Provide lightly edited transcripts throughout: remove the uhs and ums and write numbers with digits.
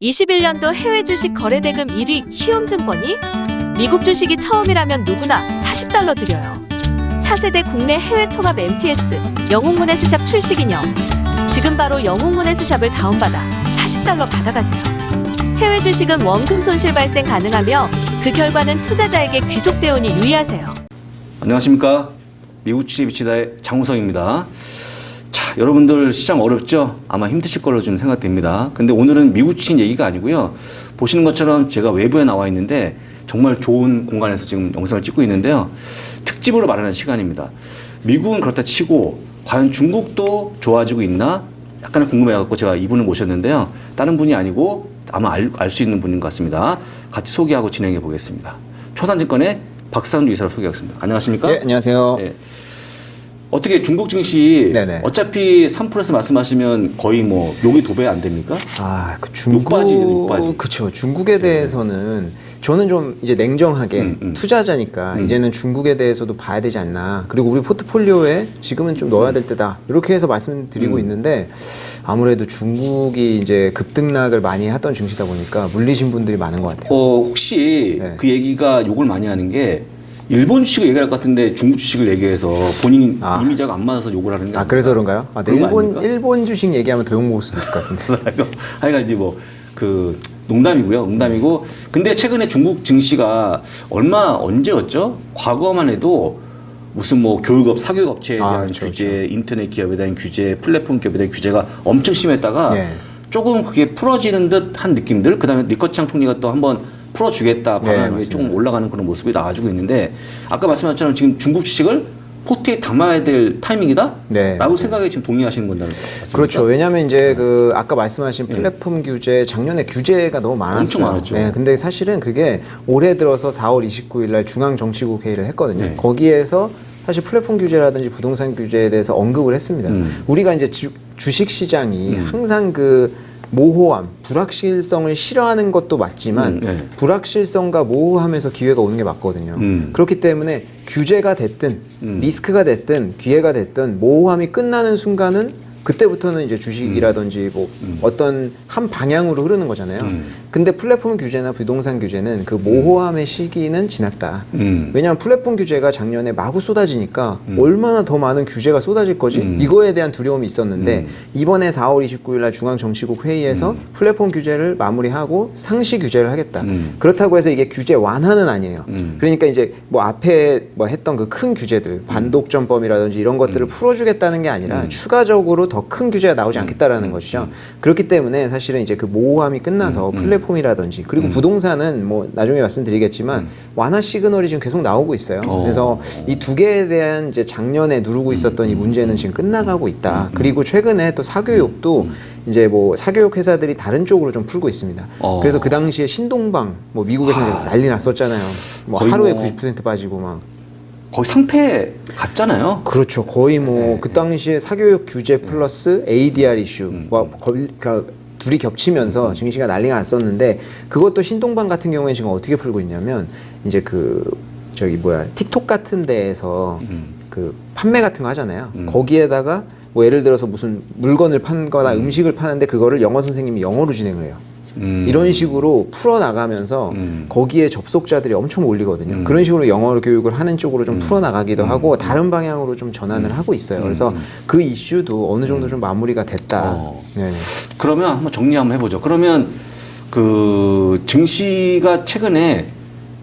21년도 해외 주식 거래 대금 1위 희움증권이 미국 주식이 처음이라면 누구나 $40 드려요. 차세대 국내 해외 통합 MTS 영웅문에스샵 출시 기념. 지금 바로 영웅문에스샵을 다운받아 $40 받아가세요. 해외 주식은 원금 손실 발생 가능하며 그 결과는 투자자에게 귀속되오니 유의하세요. 안녕하십니까. 미국 주식에 비치다의 장우성입니다. 자, 여러분들 시장 어렵죠? 아마 힘드실 걸로 좀 생각됩니다. 근데 오늘은 미국 주식 얘기가 아니고요. 보시는 것처럼 제가 외부에 나와 있는데 정말 좋은 공간에서 지금 영상을 찍고 있는데요. 특집으로 마련한 시간입니다. 미국은 그렇다 치고 과연 중국도 좋아지고 있나? 약간 궁금해갖고 제가 이분을 모셨는데요. 다른 분이 아니고 아마 알 수 있는 분인 것 같습니다. 같이 소개하고 진행해 보겠습니다. 초산증권의 박상주 이사를 소개하겠습니다. 안녕하십니까? 네, 안녕하세요. 네. 어떻게 중국 증시 네네. 어차피 3%에서 말씀하시면 거의 뭐 욕이 도배 안 됩니까? 아, 그 중국 욕바지. 그렇죠. 중국에 대해서는 저는 좀 이제 냉정하게 투자자니까 이제는 중국에 대해서도 봐야 되지 않나. 그리고 우리 포트폴리오에 지금은 좀 넣어야 될 때다. 이렇게 해서 말씀드리고 있는데 아무래도 중국이 이제 급등락을 많이 했던 증시다 보니까 물리신 분들이 많은 것 같아요. 혹시 네. 그 얘기가 욕을 많이 하는 게 일본 주식을 얘기할 것 같은데 중국 주식을 얘기해서 본인 이미지가 안 맞아서 욕을 하는 게 아, 그래서 그런가요? 아, 네, 그런 거 아닙니까? 일본 주식 얘기하면 더 욕먹을 수도 있을 것 같은데. 하여간 이제 뭐 그 농담이고요. 농담이고. 근데 최근에 중국 증시가 언제였죠? 과거만 해도 무슨 뭐 교육업, 사교육업체에 대한 그렇죠, 규제, 그렇죠. 인터넷 기업에 대한 규제, 플랫폼 기업에 대한 규제가 엄청 심했다가 네. 조금 그게 풀어지는 듯한 느낌들. 그다음에 리커창 총리가 또 한번 풀어주겠다 방안이 맞습니다. 조금 올라가는 그런 모습이 나와주고 있는데 아까 말씀하셨처럼 지금 중국 주식을 포트에 담아야 될 타이밍이다? 네, 라고 맞아요. 생각에 지금 동의하시는 건가요? 그렇죠. 왜냐하면 이제 그 아까 말씀하신 플랫폼 규제, 작년에 규제가 너무 많았어요. 엄청 많았죠. 네, 근데 사실은 그게 올해 들어서 4월 29일 날 중앙정치국 회의를 했거든요. 네. 거기에서 사실 플랫폼 규제라든지 부동산 규제에 대해서 언급을 했습니다. 우리가 이제 주식 시장이 항상 그 모호함, 불확실성을 싫어하는 것도 맞지만 네. 불확실성과 모호함에서 기회가 오는 게 맞거든요. 그렇기 때문에 규제가 됐든 리스크가 됐든 기회가 됐든 모호함이 끝나는 순간은 그때부터는 이제 주식이라든지 뭐 어떤 한 방향으로 흐르는 거잖아요. 근데 플랫폼 규제나 부동산 규제는 그 모호함의 시기는 지났다. 왜냐하면 플랫폼 규제가 작년에 마구 쏟아지니까 얼마나 더 많은 규제가 쏟아질 거지? 이거에 대한 두려움이 있었는데 이번에 4월 29일 날 중앙정치국 회의에서 플랫폼 규제를 마무리하고 상시 규제를 하겠다. 그렇다고 해서 이게 규제 완화는 아니에요. 그러니까 이제 뭐 앞에 뭐 했던 그 큰 규제들, 반독점법이라든지 이런 것들을 풀어주겠다는 게 아니라 추가적으로 더 큰 규제가 나오지 않겠다라는 것이죠. 그렇기 때문에 사실은 이제 그 모호함이 끝나서 플랫폼이라든지 그리고 부동산은 뭐 나중에 말씀드리겠지만 완화 시그널이 지금 계속 나오고 있어요. 그래서 이 두 개에 대한 이제 작년에 누르고 있었던 이 문제는 지금 끝나가고 있다. 그리고 최근에 또 사교육도 이제 뭐 사교육 회사들이 다른 쪽으로 좀 풀고 있습니다. 그래서 그 당시에 신동방 뭐 미국에서 이제 난리 났었잖아요. 뭐 거의 하루에 뭐 90% 빠지고 막. 거의 상패 같잖아요. 그렇죠. 거의 뭐 그 당시에 사교육 규제 플러스 ADR 이슈와 그러니까 둘이 겹치면서 증시가 난리가 났었는데 그것도 신동방 같은 경우에 지금 어떻게 풀고 있냐면 이제 그 저기 뭐야 틱톡 같은 데에서 그 판매 같은 거 하잖아요. 거기에다가 뭐 예를 들어서 무슨 물건을 판거나 음식을 파는데 그거를 영어 선생님이 영어로 진행을 해요. 이런 식으로 풀어나가면서 거기에 접속자들이 엄청 올리거든요. 그런 식으로 영어 교육을 하는 쪽으로 좀 풀어나가기도 하고 다른 방향으로 좀 전환을 하고 있어요. 그래서 그 이슈도 어느 정도 좀 마무리가 됐다. 네. 그러면 한번 정리 한번 해보죠. 그러면 그 증시가 최근에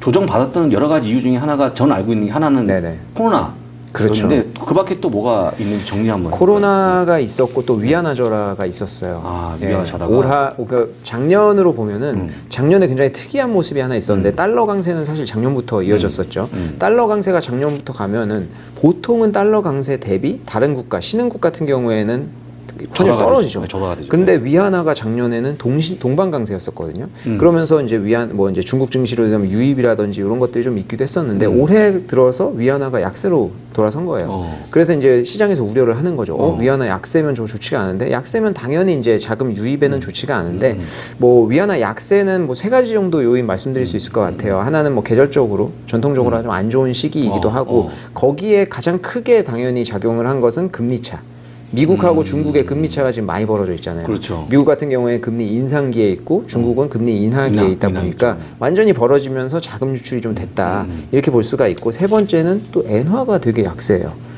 조정받았던 여러 가지 이유 중에 하나가 저는 알고 있는 게 하나는 네네. 코로나. 그렇죠. 그런데 그 밖에 또 뭐가 있는지 정리 한번 코로나가 있었고 또 위안화절하가 있었어요. 아, 위안화절하가? 그러니까 작년으로 보면은 작년에 굉장히 특이한 모습이 하나 있었는데 달러 강세는 사실 작년부터 이어졌었죠. 달러 강세가 작년부터 가면은 보통은 달러 강세 대비 다른 국가, 신흥국 같은 경우에는 환율 떨어지죠. 네, 저하가 되죠. 근데 위안화가 작년에는 동반 강세였었거든요. 그러면서 이제 이제 중국 증시로 되면 유입이라든지 이런 것들이 좀 있기도 했었는데 올해 들어서 위안화가 약세로 돌아선 거예요. 그래서 이제 시장에서 우려를 하는 거죠. 위안화 약세면 좀 좋지가 않은데 약세면 당연히 이제 자금 유입에는 좋지가 않은데 뭐 위안화 약세는 뭐 세 가지 정도 요인 말씀드릴 수 있을 것 같아요. 하나는 뭐 계절적으로 전통적으로 좀 안 좋은 시기이기도 하고 거기에 가장 크게 당연히 작용을 한 것은 금리 차. 미국하고 중국의 금리 차가 지금 많이 벌어져 있잖아요. 그렇죠. 미국 같은 경우에 금리 인상기에 있고 중국은 금리 인하기에 있다 보니까 완전히 벌어지면서 자금 유출이 좀 됐다. 이렇게 볼 수가 있고 세 번째는 또 엔화가 되게 약세예요.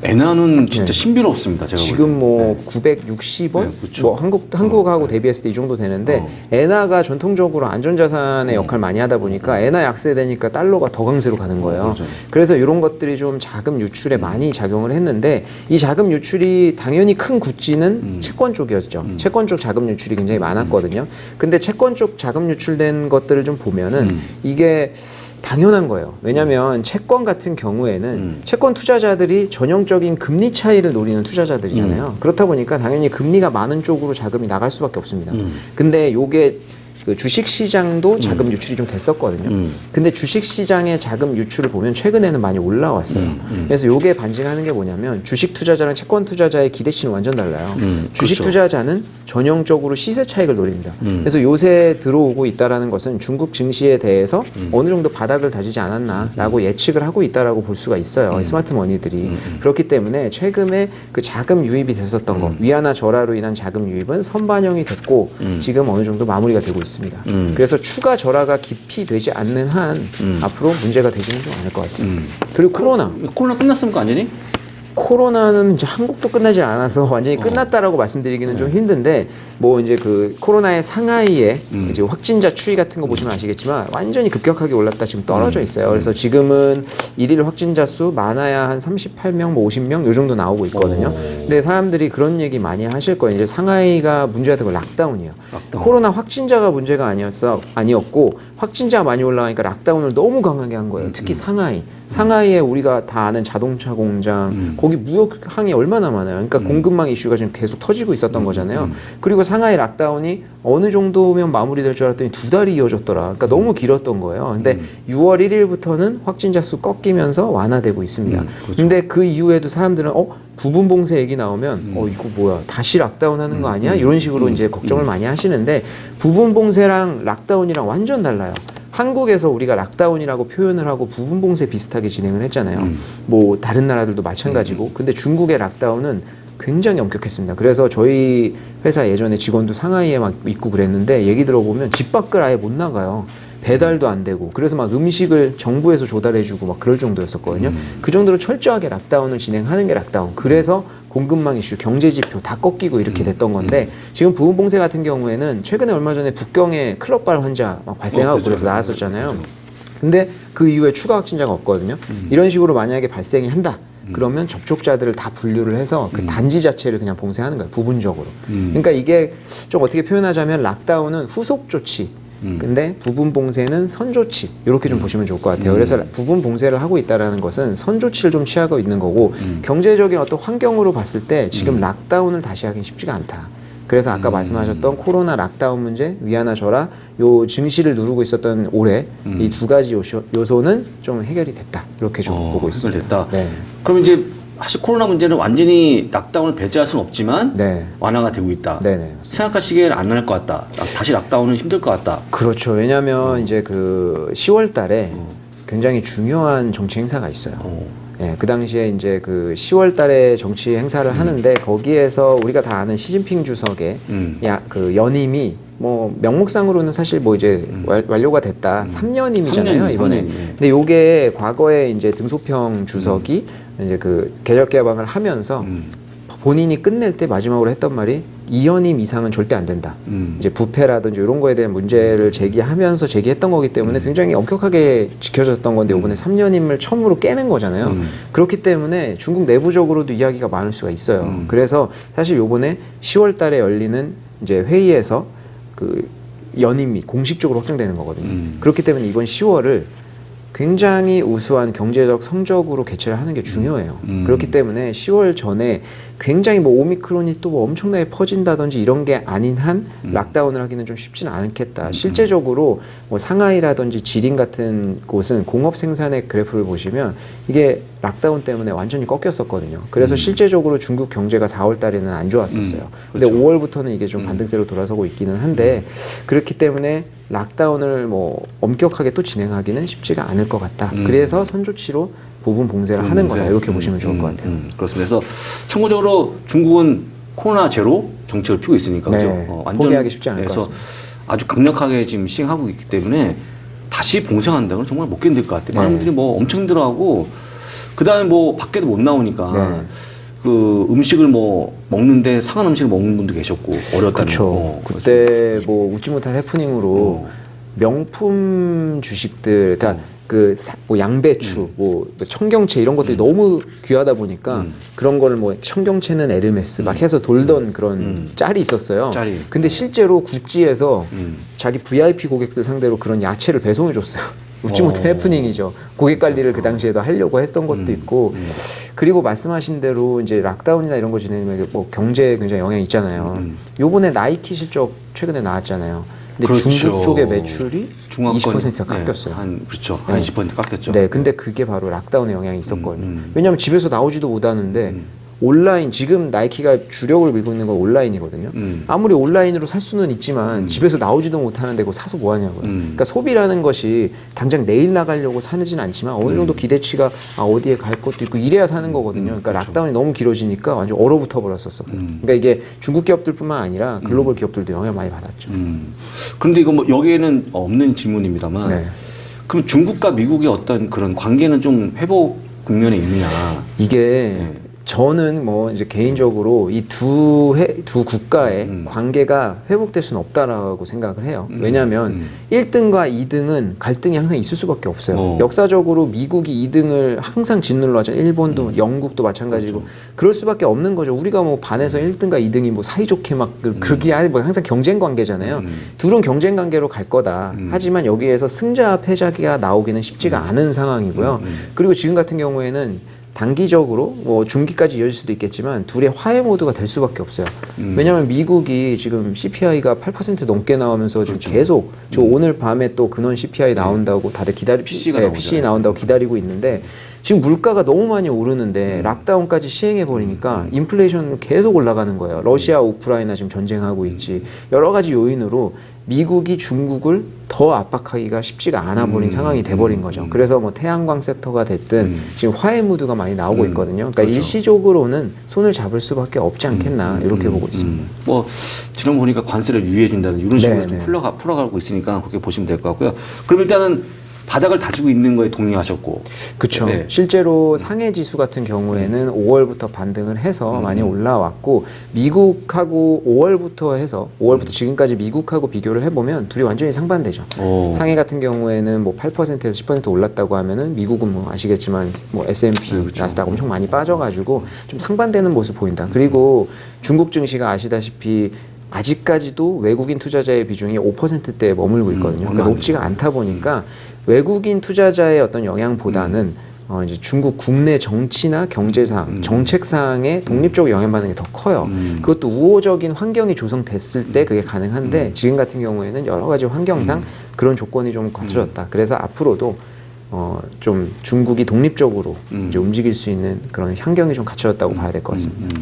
엔화는 진짜 네. 신비롭습니다. 제가 지금 뭐 네. 960원? 네, 그렇죠. 뭐 한국하고 대비했을 때 이 정도 되는데 엔화가 전통적으로 안전자산의 역할 많이 하다 보니까 엔화 약세되니까 달러가 더 강세로 가는 거예요. 맞아요. 그래서 이런 것들이 좀 자금 유출에 많이 작용을 했는데 이 자금 유출이 당연히 큰 구찌는 채권 쪽이었죠. 채권 쪽 자금 유출이 굉장히 많았거든요. 근데 채권 쪽 자금 유출된 것들을 좀 보면은 이게 당연한 거예요. 왜냐하면 채권 같은 경우에는 채권 투자자들이 전형적인 금리 차이를 노리는 투자자들이잖아요. 그렇다 보니까 당연히 금리가 많은 쪽으로 자금이 나갈 수밖에 없습니다. 근데 요게 그 주식 시장도 자금 유출이 좀 됐었거든요. 근데 주식 시장의 자금 유출을 보면 최근에는 많이 올라왔어요. 그래서 요게 반증하는 게 뭐냐면 주식 투자자랑 채권 투자자의 기대치는 완전 달라요. 주식 그렇죠. 투자자는 전형적으로 시세 차익을 노립니다. 그래서 요새 들어오고 있다라는 것은 중국 증시에 대해서 어느 정도 바닥을 다지지 않았나라고 예측을 하고 있다라고 볼 수가 있어요. 스마트 머니들이. 그렇기 때문에 최근에 그 자금 유입이 됐었던 거, 위안화 절하로 인한 자금 유입은 선반영이 됐고 지금 어느 정도 마무리가 되고 있습니다. 그래서 추가 절하가 깊이 되지 않는 한 앞으로 문제가 되지는 좀 않을 것 같아요. 그리고 코로나 끝났습니까 완전히? 코로나는 이제 한국도 끝나지 않아서 완전히 끝났다라고 말씀드리기는 좀 힘든데 뭐 이제 그 코로나의 상하이에 이제 확진자 추이 같은 거 보시면 아시겠지만 완전히 급격하게 올랐다 지금 떨어져 있어요. 그래서 지금은 일일 확진자 수 많아야 한 38명, 뭐 50명 요 정도 나오고 있거든요. 근데 사람들이 그런 얘기 많이 하실 거예요. 이제 상하이가 문제가 되고 락다운이에요. 코로나 확진자가 문제가 아니었고 확진자가 많이 올라가니까 락다운을 너무 강하게 한 거예요. 특히 상하이. 상하이에 우리가 다 아는 자동차 공장, 거기 무역항이 얼마나 많아요. 그러니까 공급망 이슈가 지금 계속 터지고 있었던 거잖아요. 그리고 상하이 락다운이 어느 정도면 마무리될 줄 알았더니 2달이 이어졌더라. 그러니까 너무 길었던 거예요. 근데 6월 1일부터는 확진자 수 꺾이면서 완화되고 있습니다. 그렇죠. 근데 그 이후에도 사람들은 부분 봉쇄 얘기 나오면 이거 뭐야 다시 락다운 하는 거 아니야? 이런 식으로 이제 걱정을 많이 하시는데 부분 봉쇄랑 락다운이랑 완전 달라요. 한국에서 우리가 락다운이라고 표현을 하고 부분 봉쇄 비슷하게 진행을 했잖아요. 뭐 다른 나라들도 마찬가지고. 근데 중국의 락다운은 굉장히 엄격했습니다. 그래서 저희 회사 예전에 직원도 상하이에 막 있고 그랬는데 얘기 들어보면 집 밖을 아예 못 나가요. 배달도 안 되고 그래서 막 음식을 정부에서 조달해주고 막 그럴 정도였었거든요. 그 정도로 철저하게 락다운을 진행하는 게 락다운. 그래서 공급망 이슈, 경제 지표 다 꺾이고 이렇게 됐던 건데 지금 부분 봉쇄 같은 경우에는 최근에 얼마 전에 북경에 클럽발 환자 막 발생하고 그렇죠. 그래서 나왔었잖아요. 근데 그 이후에 추가 확진자가 없거든요. 이런 식으로 만약에 발생이 한다. 그러면 접촉자들을 다 분류를 해서 그 단지 자체를 그냥 봉쇄하는 거예요. 부분적으로. 그러니까 이게 좀 어떻게 표현하자면 락다운은 후속 조치. 근데 부분 봉쇄는 선 조치 이렇게 좀 보시면 좋을 것 같아요. 그래서 부분 봉쇄를 하고 있다라는 것은 선 조치를 좀 취하고 있는 거고 경제적인 어떤 환경으로 봤을 때 지금 락다운을 다시 하긴 쉽지가 않다. 그래서 아까 말씀하셨던 코로나 락다운 문제, 위안화 절하, 요 증시를 누르고 있었던 올해 이 두 가지 요소는 좀 해결이 됐다. 이렇게 좀 보고 있습니다. 해결됐다. 네. 그럼 이제 사실 코로나 문제는 완전히 락다운을 배제할 수는 없지만 네. 완화가 되고 있다. 네네, 맞습니다. 생각하시기에는 안 할 것 같다. 다시 락다운은 힘들 것 같다. 그렇죠. 왜냐하면 이제 그 10월 달에 굉장히 중요한 정치 행사가 있어요. 예, 그 당시에 이제 그 10월 달에 정치 행사를 하는데 거기에서 우리가 다 아는 시진핑 주석의 그 연임이 뭐 명목상으로는 사실 뭐 이제 완료가 됐다. 3년임이잖아요, 이번에. 근데 요게 과거에 이제 등소평 주석이 이제 그 개혁 개방을 하면서 본인이 끝낼 때 마지막으로 했던 말이 2연임 이상은 절대 안 된다. 이제 부패라든지 이런 거에 대한 문제를 제기하면서 제기했던 거기 때문에 굉장히 엄격하게 지켜졌던 건데 이번에 3년임을 처음으로 깨는 거잖아요. 그렇기 때문에 중국 내부적으로도 이야기가 많을 수가 있어요. 그래서 사실 요번에 10월 달에 열리는 이제 회의에서 그 연임이 공식적으로 확정되는 거거든요. 그렇기 때문에 이번 10월을 굉장히 우수한 경제적 성적으로 개최를 하는 게 중요해요. 그렇기 때문에 10월 전에 굉장히 뭐 오미크론이 또 뭐 엄청나게 퍼진다든지 이런 게 아닌 한 락다운을 하기는 좀 쉽지는 않겠다. 실제적으로 뭐 상하이라든지 지린 같은 곳은 공업 생산의 그래프를 보시면 이게 락다운 때문에 완전히 꺾였었거든요. 그래서 실제적으로 중국 경제가 4월 달에는 안 좋았었어요. 근데 그렇죠. 5월부터는 이게 좀 반등세로 돌아서고 있기는 한데 그렇기 때문에 락다운을 뭐 엄격하게 또 진행하기는 쉽지가 않을 것 같다. 그래서 선조치로 부분 봉쇄를 하는 거다. 이렇게 보시면 좋을 것 같아요. 그렇습니다. 그래서 참고적으로 중국은 코로나 제로 정책을 피고 있으니까 네, 그죠? 포기하기 쉽지 않을 것 그래서 같습니다. 아주 강력하게 지금 시행하고 있기 때문에 다시 봉쇄한다는 건 정말 못 견딜 것 같아요. 많은 네. 분들이 뭐 엄청 힘들어하고 그다음에 뭐 밖에도 못 나오니까 네. 그 음식을 뭐 먹는데 상한 음식을 먹는 분도 계셨고 어렸다면. 그렇죠. 그때 뭐 웃지 못할 해프닝으로 명품 주식들, 그러니까 뭐 양배추, 뭐 청경채 이런 것들이 너무 귀하다 보니까 그런 거를 뭐 청경채는 에르메스 막 해서 돌던 그런 짤이 있었어요. 짤이. 근데 실제로 구찌에서 자기 VIP 고객들 상대로 그런 야채를 배송해 줬어요. 웃지 못할 해프닝이죠. 고객 관리를 그 당시에도 하려고 했던 것도 있고, 그리고 말씀하신 대로 이제 락다운이나 이런 거 지내면 뭐 경제에 굉장히 영향이 있잖아요. 요번에 나이키 실적 최근에 나왔잖아요. 근데 그렇죠. 중국 쪽의 매출이 중화권 20%가 깎였어요. 그렇죠. 한 20% 깎였죠. 네, 근데 그게 바로 락다운의 영향이 있었거든요. 왜냐하면 집에서 나오지도 못하는데 온라인, 지금 나이키가 주력을 밀고 있는 건 온라인이거든요. 아무리 온라인으로 살 수는 있지만 집에서 나오지도 못하는데 그거 사서 뭐 하냐고요. 그러니까 소비라는 것이 당장 내일 나가려고 사는 않지만 어느 정도 기대치가 어디에 갈 것도 있고 이래야 사는 거거든요. 그러니까 락다운이 너무 길어지니까 완전 얼어붙어 버렸었어. 그러니까 이게 중국 기업들뿐만 아니라 글로벌 기업들도 영향을 많이 받았죠. 그런데 이거 뭐 여기에는 없는 질문입니다만 네. 그럼 중국과 미국의 어떤 그런 관계는 좀 회복 국면에 있느냐? 이게 저는 뭐 이제 개인적으로 이 두 국가의 관계가 회복될 수는 없다라고 생각을 해요. 왜냐하면 1등과 2등은 갈등이 항상 있을 수밖에 없어요. 역사적으로 미국이 2등을 항상 짓눌러 하잖아요. 일본도 영국도 마찬가지고 그럴 수밖에 없는 거죠. 우리가 뭐 반에서 1등과 2등이 뭐 사이좋게 막 그렇게 아니 뭐 항상 경쟁 관계잖아요. 둘은 경쟁 관계로 갈 거다. 하지만 여기에서 승자 패자가 나오기는 쉽지가 않은 상황이고요. 그리고 지금 같은 경우에는 단기적으로 뭐 중기까지 이어질 수도 있겠지만 둘의 화해 모드가 될 수밖에 없어요. 왜냐하면 미국이 지금 CPI가 8% 넘게 나오면서 지금 계속 저 오늘 밤에 또 근원 CPI 나온다고 다들 PC 나온다고 기다리고 있는데 지금 물가가 너무 많이 오르는데 락다운까지 시행해 버리니까 인플레이션은 계속 올라가는 거예요. 러시아, 우크라이나 지금 전쟁하고 있지. 여러 가지 요인으로 미국이 중국을 더 압박하기가 쉽지가 않아 버린 상황이 돼 버린 거죠. 그래서 뭐 태양광 섹터가 됐든 지금 화해 무드가 많이 나오고 있거든요. 그러니까 그렇죠. 일시적으로는 손을 잡을 수밖에 없지 않겠나 이렇게 보고 있습니다. 뭐 지난 보니까 관세를 유예해 준다는 이런 식으로 좀 네. 풀어가고 있으니까 그렇게 보시면 될 것 같고요. 그럼 일단은 바닥을 다지고 있는 거에 동의하셨고. 그렇죠. 네. 실제로 상해 지수 같은 경우에는 5월부터 반등을 해서 많이 올라왔고 미국하고 5월부터 해서 5월부터 지금까지 미국하고 비교를 해보면 둘이 완전히 상반되죠. 상해 같은 경우에는 뭐 8%에서 10% 올랐다고 하면은 미국은 뭐 아시겠지만 뭐 S&P, 그렇죠. 나스닥 엄청 많이 빠져가지고 좀 상반되는 모습 보인다. 그리고 중국 증시가 아시다시피 아직까지도 외국인 투자자의 비중이 5%대에 머물고 있거든요. 그러니까 높지가 않다 보니까 외국인 투자자의 어떤 영향보다는 이제 중국 국내 정치나 경제상, 정책상의 독립적으로 영향받는 게 더 커요. 그것도 우호적인 환경이 조성됐을 때 그게 가능한데 지금 같은 경우에는 여러 가지 환경상 그런 조건이 좀 갖춰졌다. 그래서 앞으로도 좀 중국이 독립적으로 이제 움직일 수 있는 그런 환경이 좀 갖춰졌다고 봐야 될 것 같습니다.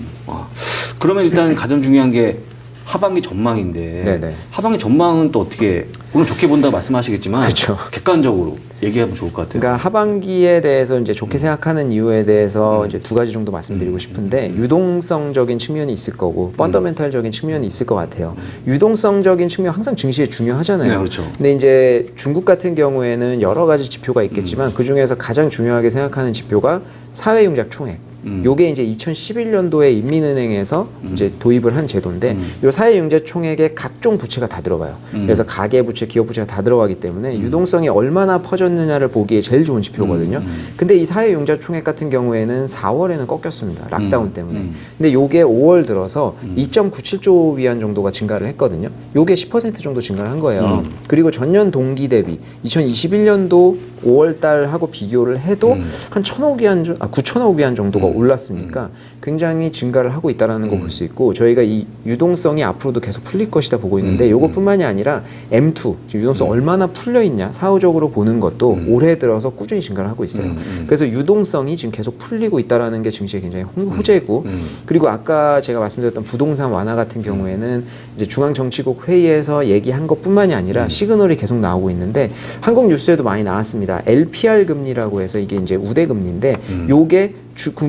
그러면 일단 가장 중요한 게 하반기 전망인데 네네. 하반기 전망은 또 어떻게 물론 좋게 본다고 말씀하시겠지만 그쵸. 객관적으로 얘기하면 좋을 것 같아요. 그러니까 하반기에 대해서 이제 좋게 생각하는 이유에 대해서 이제 두 가지 정도 말씀드리고 싶은데 유동성적인 측면이 있을 거고 펀더멘탈적인 측면이 있을 것 같아요. 유동성적인 측면 항상 증시에 중요하잖아요. 네, 그렇죠. 근데 이제 중국 같은 경우에는 여러 가지 지표가 있겠지만 그 중에서 가장 중요하게 생각하는 지표가 사회융작 총액. 요게 이제 2011년도에 인민은행에서 이제 도입을 한 제도인데 요 사회융자 총액에 각종 부채가 다 들어가요. 그래서 가계 부채, 기업 부채가 다 들어가기 때문에 유동성이 얼마나 퍼졌느냐를 보기에 제일 좋은 지표거든요. 근데 이 사회융자 총액 같은 경우에는 4월에는 꺾였습니다. 락다운 때문에. 근데 요게 5월 들어서 2.97조 위안 정도가 증가를 했거든요. 요게 10% 정도 증가를 한 거예요. 그리고 전년 동기 대비 2021년도 5월 달하고 비교를 해도 한 9천억 위안 정도가 올랐으니까 굉장히 증가를 하고 있다는 걸 볼 수 있고 저희가 이 유동성이 앞으로도 계속 풀릴 것이다 보고 있는데 이것뿐만이 아니라 M2 지금 유동성 얼마나 풀려 있냐 사후적으로 보는 것도 올해 들어서 꾸준히 증가를 하고 있어요. 그래서 유동성이 지금 계속 풀리고 있다는 게 증시에 굉장히 호재고 그리고 아까 제가 말씀드렸던 부동산 완화 같은 경우에는 이제 중앙정치국 회의에서 얘기한 것뿐만이 아니라 시그널이 계속 나오고 있는데 한국 뉴스에도 많이 나왔습니다. LPR 금리라고 해서 이게 이제 우대 금리인데 요게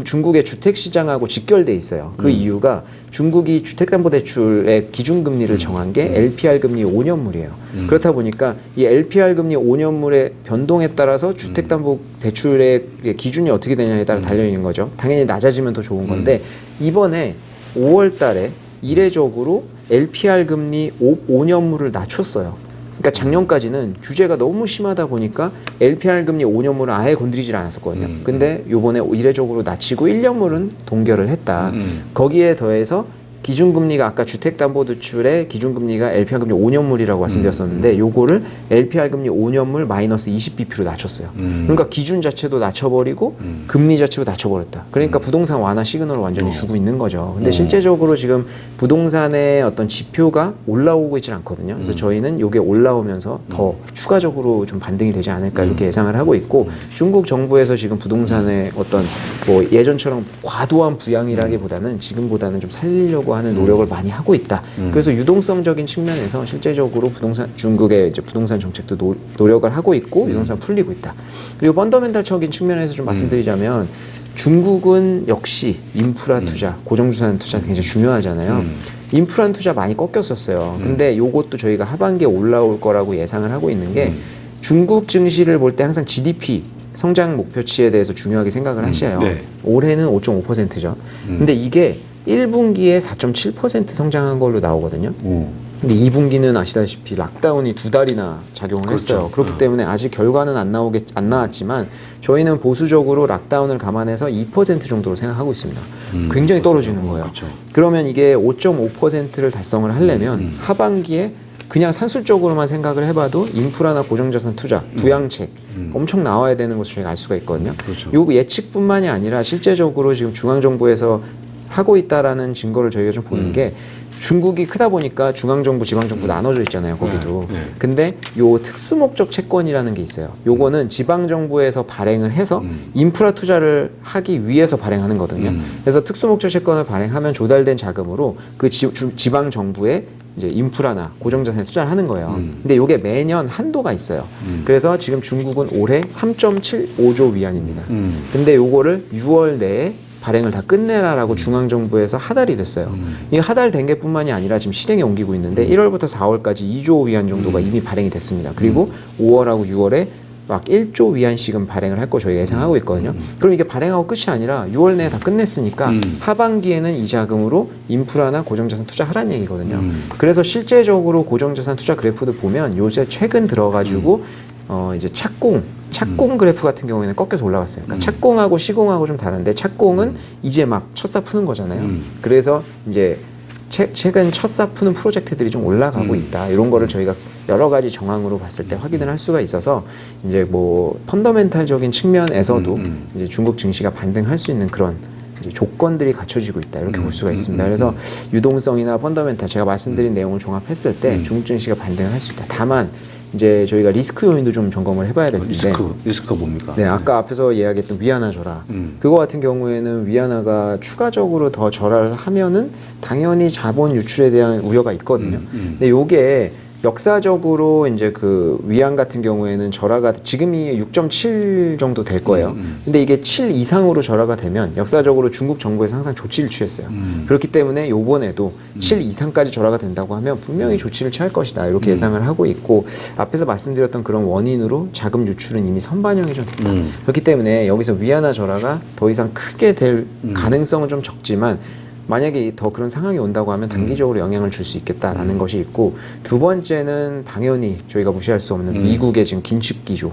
중국의 주택 시장하고 직결돼 있어요. 그 이유가 중국이 주택담보대출의 기준금리를 정한 게 LPR 금리 5년물이에요. 그렇다 보니까 이 LPR 금리 5년물의 변동에 따라서 주택담보대출의 기준이 어떻게 되냐에 따라 달려 있는 거죠. 당연히 낮아지면 더 좋은 건데 이번에 5월 달에 이례적으로 LPR 금리 5년물을 낮췄어요. 그러니까 작년까지는 규제가 너무 심하다 보니까 LPR 금리 5년물은 아예 건드리질 않았었거든요. 근데 요번에 이례적으로 낮추고 1년물은 동결을 했다. 거기에 더해서 기준금리가 아까 주택담보대출의 기준금리가 LPR 금리 5년물이라고 말씀드렸었는데 요거를 LPR 금리 5년물 마이너스 20bp로 낮췄어요. 그러니까 기준 자체도 낮춰버리고 금리 자체도 낮춰버렸다. 그러니까 부동산 완화 시그널을 완전히 주고 있는 거죠. 근데 실제적으로 지금 부동산의 어떤 지표가 올라오고 있지는 않거든요. 그래서 저희는 요게 올라오면서 더 추가적으로 좀 반등이 되지 않을까 이렇게 예상을 하고 있고 중국 정부에서 지금 부동산의 어떤 뭐 예전처럼 과도한 부양이라기보다는 지금보다는 좀 살리려고 하는 노력을 많이 하고 있다. 그래서 유동성적인 측면에서 실제적으로 중국의 이제 부동산 정책도 노력을 하고 있고 유동성 풀리고 있다. 그리고 펀더멘탈적인 측면에서 좀 말씀드리자면 중국은 역시 인프라 투자, 고정주산 투자 굉장히 중요하잖아요. 인프라 투자 많이 꺾였었어요. 근데 요것도 저희가 하반기에 올라올 거라고 예상을 하고 있는 게 중국 증시를 볼 때 항상 GDP 성장 목표치에 대해서 중요하게 생각을 하셔요. 네. 올해는 5.5%죠. 근데 이게 1분기에 4.7% 성장한 걸로 나오거든요. 근데 2분기는 아시다시피 락다운이 2달이나 작용을 그렇죠. 했어요. 그렇기 때문에 아직 결과는 안 나왔지만 저희는 보수적으로 락다운을 감안해서 2% 정도로 생각하고 있습니다. 굉장히 떨어지는 거예요. 그렇죠. 그러면 이게 5.5%를 달성을 하려면 하반기에 그냥 산술적으로만 생각을 해봐도 인프라나 고정자산 투자, 부양책 엄청 나와야 되는 것을 저희가 알 수가 있거든요. 그렇죠. 요 예측뿐만이 아니라 실제적으로 지금 중앙정부에서 하고 있다라는 증거를 저희가 좀 보는 게 중국이 크다 보니까 중앙정부, 지방정부 나눠져 있잖아요, 거기도. 네. 근데 요 특수목적 채권이라는 게 있어요. 요거는 지방정부에서 발행을 해서 인프라 투자를 하기 위해서 발행하는 거거든요. 그래서 특수목적 채권을 발행하면 조달된 자금으로 그 지방정부에 이제 인프라나 고정자산에 투자를 하는 거예요. 근데 요게 매년 한도가 있어요. 그래서 지금 중국은 올해 3.75조 위안입니다. 근데 요거를 6월 내에 발행을 다 끝내라라고 중앙정부에서 하달이 됐어요. 이 하달된 게 뿐만이 아니라 지금 실행에 옮기고 있는데 1월부터 4월까지 2조 위안 정도가 이미 발행이 됐습니다. 그리고 5월하고 6월에 막 1조 위안씩은 발행을 할 거 저희가 예상하고 있거든요. 그럼 이게 발행하고 끝이 아니라 6월 내에 다 끝냈으니까 하반기에는 이 자금으로 인프라나 고정자산 투자하라는 얘기거든요. 그래서 실제적으로 고정자산 투자 그래프도 보면 요새 최근 들어가지고 이제 착공 그래프 같은 경우에는 꺾여서 올라갔어요. 그러니까 착공하고 시공하고 좀 다른데 착공은 이제 막 첫사 푸는 거잖아요. 그래서 이제 최근 첫사 푸는 프로젝트들이 좀 올라가고 있다. 이런 거를 저희가 여러 가지 정황으로 봤을 때 확인을 할 수가 있어서 이제 뭐 펀더멘탈적인 측면에서도 이제 중국 증시가 반등할 수 있는 그런 이제 조건들이 갖춰지고 있다. 이렇게 볼 수가 있습니다. 그래서 유동성이나 펀더멘탈 제가 말씀드린 내용을 종합했을 때 중국 증시가 반등을 할 수 있다. 다만 이제 저희가 리스크 요인도 좀 점검을 해봐야 되는데 리스크가 뭡니까? 네, 아까 앞에서 이야기했던 위안화 절하 그거 같은 경우에는 위안화가 추가적으로 더 절하를 하면은 당연히 자본 유출에 대한 우려가 있거든요. 근데 요게 역사적으로 이제 그 위안 같은 경우에는 절하가 지금이 6.7 정도 될 거예요. 근데 이게 7 이상으로 절하가 되면 역사적으로 중국 정부에서 항상 조치를 취했어요. 그렇기 때문에 요번에도 7 이상까지 절하가 된다고 하면 분명히 조치를 취할 것이다. 이렇게 예상을 하고 있고 앞에서 말씀드렸던 그런 원인으로 자금 유출은 이미 선반영이 좀 됐다. 그렇기 때문에 여기서 위안화 절하가 더 이상 크게 될 가능성은 좀 적지만 만약에 더 그런 상황이 온다고 하면 단기적으로 영향을 줄 수 있겠다라는 것이 있고 두 번째는 당연히 저희가 무시할 수 없는 미국의 지금 긴축 기조.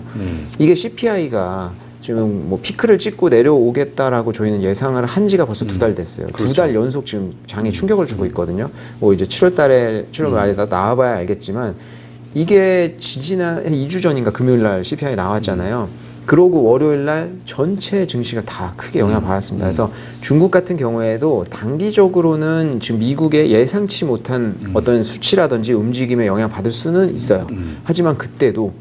이게 CPI가 지금 뭐 피크를 찍고 내려오겠다라고 저희는 예상을 한 지가 벌써 2달 됐어요. 그렇죠. 2달 연속 지금 장에 충격을 주고 있거든요. 뭐 이제 7월 말에다 나와봐야 알겠지만 이게 지지난 2주 전인가 금요일 날 CPI 나왔잖아요. 그러고 월요일 날 전체 증시가 다 크게 영향을 받았습니다. 그래서 중국 같은 경우에도 단기적으로는 지금 미국의 예상치 못한 어떤 수치라든지 움직임에 영향을 받을 수는 있어요. 하지만 그때도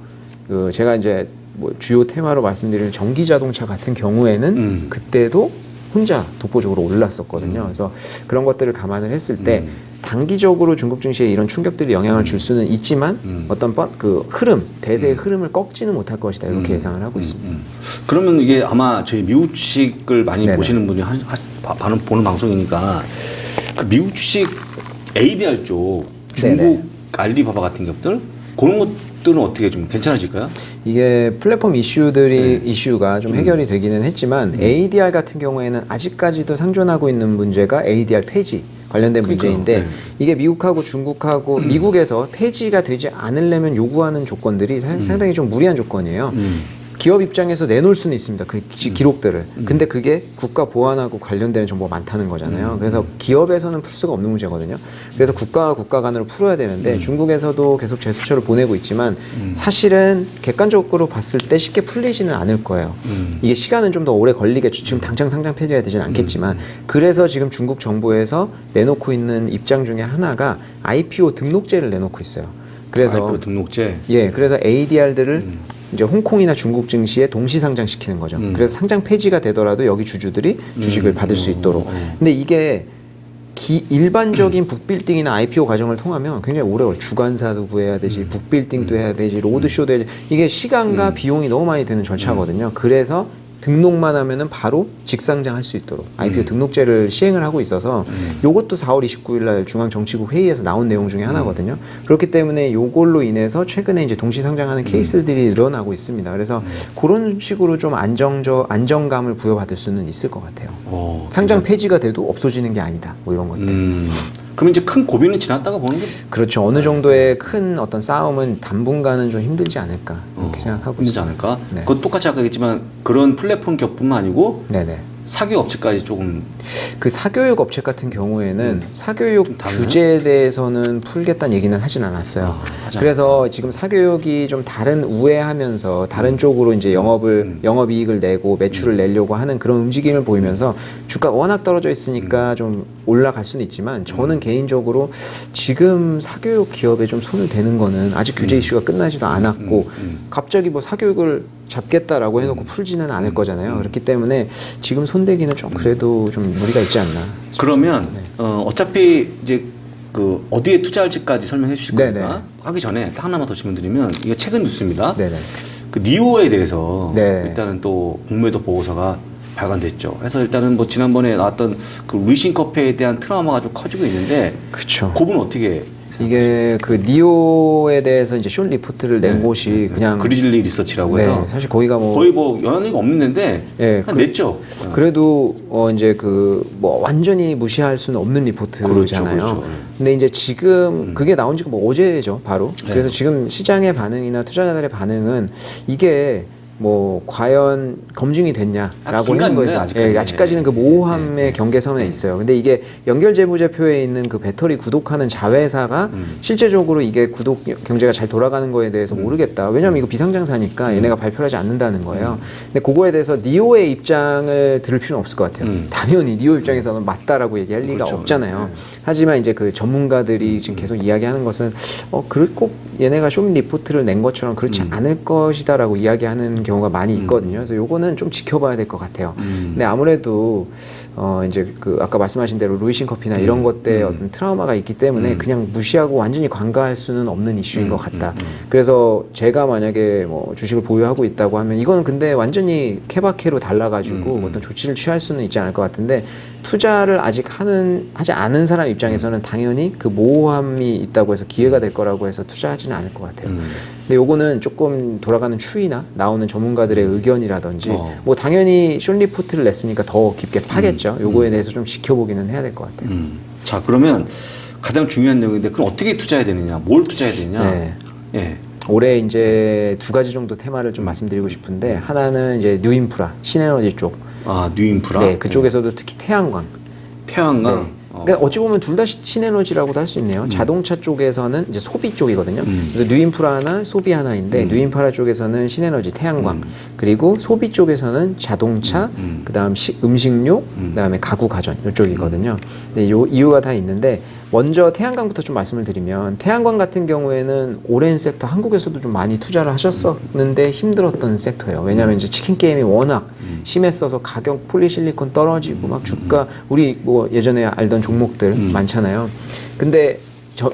그 제가 이제 뭐 주요 테마로 말씀드리는 전기 자동차 같은 경우에는 그때도 혼자 독보적으로 올랐었거든요. 그래서 그런 것들을 감안을 했을 때 단기적으로 중국 증시에 이런 충격들이 영향을 줄 수는 있지만 어떤 그 흐름, 대세의 흐름을 꺾지는 못할 것이다. 이렇게 예상을 하고 있습니다. 그러면 이게 아마 저희 미국 주식을 많이 네네. 보시는 분이 보는 방송이니까 그 미국 주식 ADR 쪽 중국 네네. 알리바바 같은 기업들 그런 것들은 어떻게 좀 괜찮아질까요? 이게 플랫폼 이슈가 좀 해결이 되기는 했지만 ADR 같은 경우에는 아직까지도 상존하고 있는 문제가 ADR 폐지 관련된 그러니까요. 문제인데 네. 이게 미국하고 중국하고 미국에서 폐지가 되지 않으려면 요구하는 조건들이 상당히 좀 무리한 조건이에요. 기업 입장에서 내놓을 수는 있습니다. 그 기록들을. 근데 그게 국가 보안하고 관련되는 정보가 많다는 거잖아요. 그래서 기업에서는 풀 수가 없는 문제거든요. 그래서 국가와 국가 간으로 풀어야 되는데 중국에서도 계속 제스처를 보내고 있지만 사실은 객관적으로 봤을 때 쉽게 풀리지는 않을 거예요. 이게 시간은 좀 더 오래 걸리겠죠. 지금 당장 상장 폐지가 되진 않겠지만 그래서 지금 중국 정부에서 내놓고 있는 입장 중에 하나가 IPO 등록제를 내놓고 있어요. 그래서 IPO 등록제. 예, 그래서 ADR들을 이제 홍콩이나 중국 증시에 동시 상장시키는 거죠. 그래서 상장 폐지가 되더라도 여기 주주들이 주식을 받을 수 있도록. 근데 이게 일반적인 북빌딩이나 IPO 과정을 통하면 굉장히 오래 걸려요. 주관사도 구해야 되지, 북빌딩도 해야 되지, 로드쇼도 해야 되지. 이게 시간과 비용이 너무 많이 드는 절차거든요. 그래서 등록만 하면은 바로 직상장할 수 있도록 IPO 등록제를 시행을 하고 있어서 요것도 4월 29일 날 중앙정치국 회의에서 나온 내용 중에 하나거든요. 그렇기 때문에 요걸로 인해서 최근에 이제 동시 상장하는 케이스들이 늘어나고 있습니다. 그래서 그런 식으로 좀 안정감을 부여받을 수는 있을 것 같아요. 상장 폐지가 돼도 없어지는 게 아니다. 뭐 이런 것들. 그럼 이제 큰 고비는 지났다가 보는 게 그렇죠. 어느 정도의 큰 어떤 싸움은 당분간은 좀 힘들지 않을까 이렇게 생각하고 힘들지 있습니다. 않을까? 네. 그것 똑같이 아까 얘기했지만 그런 플랫폼 기업뿐만 아니고 네네. 사기업 업체까지 조금 그 사교육 업체 같은 경우에는 사교육 좀 다르나요? 규제에 대해서는 풀겠다는 얘기는 하진 않았어요. 하지 그래서 지금 사교육이 좀 다른 우회하면서 다른 쪽으로 이제 영업이익을 내고 매출을 내려고 하는 그런 움직임을 보이면서 주가가 워낙 떨어져 있으니까 좀 올라갈 수는 있지만 저는 개인적으로 지금 사교육 기업에 좀 손을 대는 거는 아직 규제 이슈가 끝나지도 않았고 갑자기 뭐 사교육을 잡겠다라고 해놓고 풀지는 않을 거잖아요. 그렇기 때문에 지금 손대기는 좀 그래도 좀 무리가 있지 않나. 그러면 어차피 이제 그 어디에 투자할지까지 설명해 주실 네네. 거니까 하기 전에 딱 하나만 더 질문드리면 이게 최근 뉴스입니다. 네네. 그 니오에 대해서 네. 일단은 또 공매도 보고서가 발간됐죠. 그래서 일단은 뭐 지난번에 나왔던 그 루이신 커피에 대한 트라우마가 좀 커지고 있는데 그렇죠. 그분 어떻게 이게 그 니오에 대해서 이제 숏 리포트를 낸 곳이 그냥 그리즐리 리서치라고 해서 네, 사실 거기가 뭐 거의 뭐 연관이 없는데 예, 그냥 냈죠. 그래도 이제 그 뭐 완전히 무시할 수는 없는 리포트잖아요. 그렇죠. 근데 이제 지금 그게 나온 지가 뭐 어제죠, 바로. 네. 그래서 지금 시장의 반응이나 투자자들의 반응은 이게 뭐 과연 검증이 됐냐라고 하는 긴가민가요, 거에서 아직까지는. 예, 아직까지는 그 모호함의 경계선에 있어요. 근데 이게 연결재무제표에 있는 그 배터리 구독하는 자회사가 실제적으로 이게 구독 경제가 잘 돌아가는 거에 대해서 모르겠다. 왜냐하면 이거 비상장사니까 얘네가 발표를 하지 않는다는 거예요. 근데 그거에 대해서 니오의 입장을 들을 필요는 없을 것 같아요. 당연히 니오 입장에서는 맞다라고 얘기할 리가 그렇죠. 없잖아요. 하지만 이제 그 전문가들이 지금 계속 이야기하는 것은 꼭 얘네가 숏 리포트를 낸 것처럼 그렇지 않을 것이다라고 이야기하는 경우가 많이 있거든요. 그래서 요거는 좀 지켜봐야 될 것 같아요. 근데 아무래도 이제 그 아까 말씀하신 대로 루이신 커피나 이런 것들에 어떤 트라우마가 있기 때문에 그냥 무시하고 완전히 관가할 수는 없는 이슈인 것 같다. 그래서 제가 만약에 뭐 주식을 보유하고 있다고 하면 이거는 근데 완전히 케바케로 달라가지고 어떤 조치를 취할 수는 있지 않을 것 같은데 투자를 아직 하지 않은 사람 입장에서는 당연히 그 모호함이 있다고 해서 기회가 될 거라고 해서 투자하지는 않을 것 같아요. 근데 요거는 조금 돌아가는 추이나 나오는 전문가들의 의견이라든지 뭐 당연히 숏 리포트를 냈으니까 더 깊게 파겠죠. 요거에 대해서 좀 지켜보기는 해야 될 것 같아요. 자 그러면 가장 중요한 내용인데 그럼 어떻게 투자해야 되느냐, 뭘 투자해야 되느냐? 네. 예. 올해 이제 두 가지 정도 테마를 좀 말씀드리고 싶은데 하나는 이제 뉴인프라, 신에너지 쪽. 아 뉴인프라. 네, 그쪽에서도 특히 태양광. 태양광. 네. 그러니까 어찌 보면 둘 다 신에너지라고도 할 수 있네요. 자동차 쪽에서는 이제 소비 쪽이거든요. 그래서 뉴인프라 하나, 소비 하나인데 뉴인프라 쪽에서는 신에너지, 태양광, 그리고 소비 쪽에서는 자동차, 그다음 음식료, 그다음에 가구 가전 이쪽이거든요. 근데 요 이유가 다 있는데 먼저 태양광부터 좀 말씀을 드리면 태양광 같은 경우에는 오랜 섹터 한국에서도 좀 많이 투자를 하셨었는데 힘들었던 섹터예요. 왜냐하면 이제 치킨 게임이 워낙 심했어서 가격 폴리실리콘 떨어지고 막 주가 우리 뭐 예전에 알던 종목들 많잖아요. 근데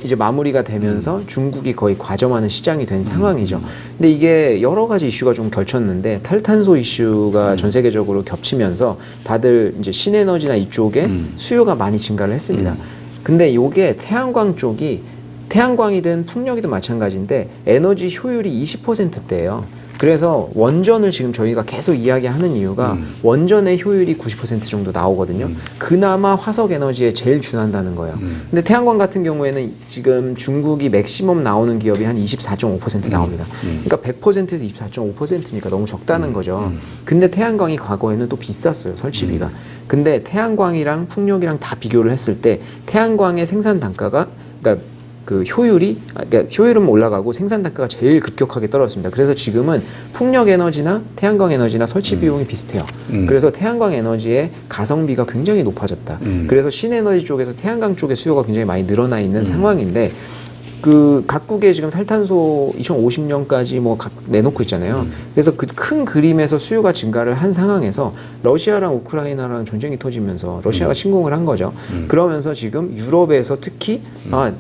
이제 마무리가 되면서 중국이 거의 과점하는 시장이 된 상황이죠. 근데 이게 여러 가지 이슈가 좀 겹쳤는데 탈탄소 이슈가 전 세계적으로 겹치면서 다들 이제 신에너지나 이쪽에 수요가 많이 증가를 했습니다. 근데 요게 태양광 쪽이 태양광이든 풍력이든 마찬가지인데 에너지 효율이 20%대예요. 그래서 원전을 지금 저희가 계속 이야기하는 이유가 원전의 효율이 90% 정도 나오거든요. 그나마 화석 에너지에 제일 준한다는 거예요. 근데 태양광 같은 경우에는 지금 중국이 맥시멈 나오는 기업이 한 24.5% 나옵니다. 그러니까 100%에서 24.5%니까 너무 적다는 거죠. 근데 태양광이 과거에는 또 비쌌어요, 설치비가. 근데 태양광이랑 풍력이랑 다 비교를 했을 때 태양광의 생산 단가가 그러니까 그 효율이 그러니까 효율은 올라가고 생산 단가가 제일 급격하게 떨어졌습니다. 그래서 지금은 풍력 에너지나 태양광 에너지나 설치 비용이 비슷해요. 그래서 태양광 에너지의 가성비가 굉장히 높아졌다. 그래서 신에너지 쪽에서 태양광 쪽의 수요가 굉장히 많이 늘어나 있는 상황인데 그 각국의 지금 탈탄소 2050년까지 뭐 내놓고 있잖아요. 그래서 그 큰 그림에서 수요가 증가를 한 상황에서 러시아랑 우크라이나랑 전쟁이 터지면서 러시아가 침공을 한 거죠. 그러면서 지금 유럽에서 특히